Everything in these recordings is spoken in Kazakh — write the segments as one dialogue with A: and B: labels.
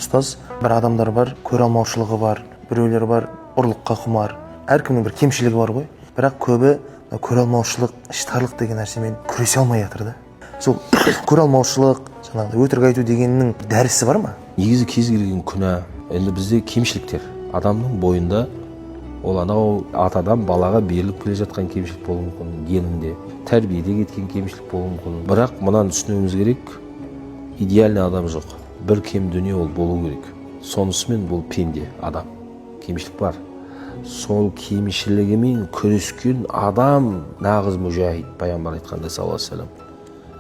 A: ұстаз, бір адамдар бар, көре алмаушылығы бар, біреулер бар, ұрлыққа құмар. Әркімнің бір кемшілігі бар ғой. Бірақ көбі көре алмаушылық, іштарлық деген нәрсемен күресе алмай жатыр да. Сол көре алмаушылық, жаңағыдай өтірік айту дегеннің дәрісі бар ма?
B: Негізі кез келген күнә, енді бізде кемшіліктер. Адамның бойында ол анау атадан балаға беріліп келе жатқан кемшілік болуы мүмкін, генінде, тәрбиеде кеткен кемшілік болуы мүмкін. Бірақ мынаны түсінуіміз керек, идеальный адам жоқ. Бір кем дүние ол болу керек. Сонысымен бұл пенде адам. Кемшілік бар. Сол кемшілігімен күрескен адам нағыз мужахид. Пайғамбар айтқанда саллаллаху алейхи ва саллям.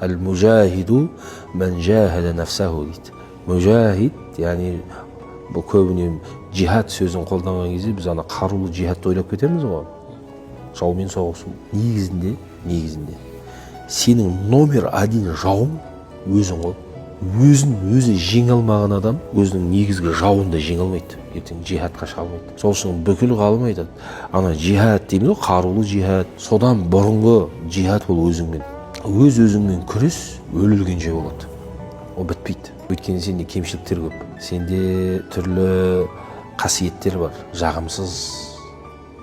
B: Әл-мужахиду мән жахада нафсаху дейді. Мужахид, яғни бұл көбіне жихад сөзін қолданған кезде біз ана қарулы жихадты ойлап кетеміз ғой. Жаумен соғысу. Негізінде сенің номер один жауың өзің ғой. Өзі жеңе алмаған адам өзінің негізгі жауын да жеңе алмайды. Ертең жихадқа шыға алмайды. Сол үшін бүкіл ғалым айтады, ана жихад дейміз ғой, қарулы жихад. Содан бұрынғы жихад ол өзіңмен. Өзіңмен күрес өлілгенше болады. Ол бітпейді. Өйткені сенде кемшіліктер көп. Сенде түрлі қасиеттер бар, жағымсыз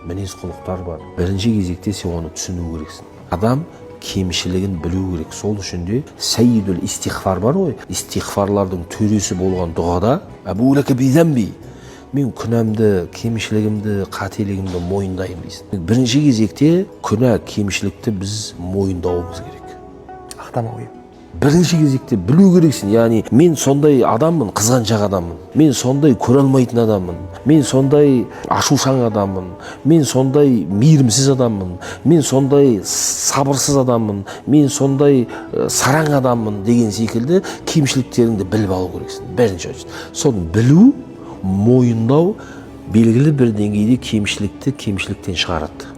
B: мінез құлықтар бар. Бірінші кезекте сен оны түсіну керексің. Адам кемшілігін білу керек. Сол үшін де сәйидул истихфар бар ғой. Истихфарлардың төресі болған дұғада Абу лака бидамби, мен күнәмді, кемшілігімді, қателігімді мойындаймын дейсің. Бірінші кезекте күнә, кемшілікті біз мойындауымыз керек.
A: Ақтамау.
B: Бірінші кезекте білу керексің. Яғни мен сондай адаммын, қызғаншақ адаммын. Мен сондай көре алмайтын адаммын. Мен сондай ашушаң адаммын. Мен сондай мейірімсіз адаммын. Мен сондай сабырсыз адаммын. Мен сондай сараң адаммын деген секілді кемшіліктеріңді біліп алу керексің. Бірінші. Соны білу, мойындау белгілі бір деңгейде кемшіліктен шығарады.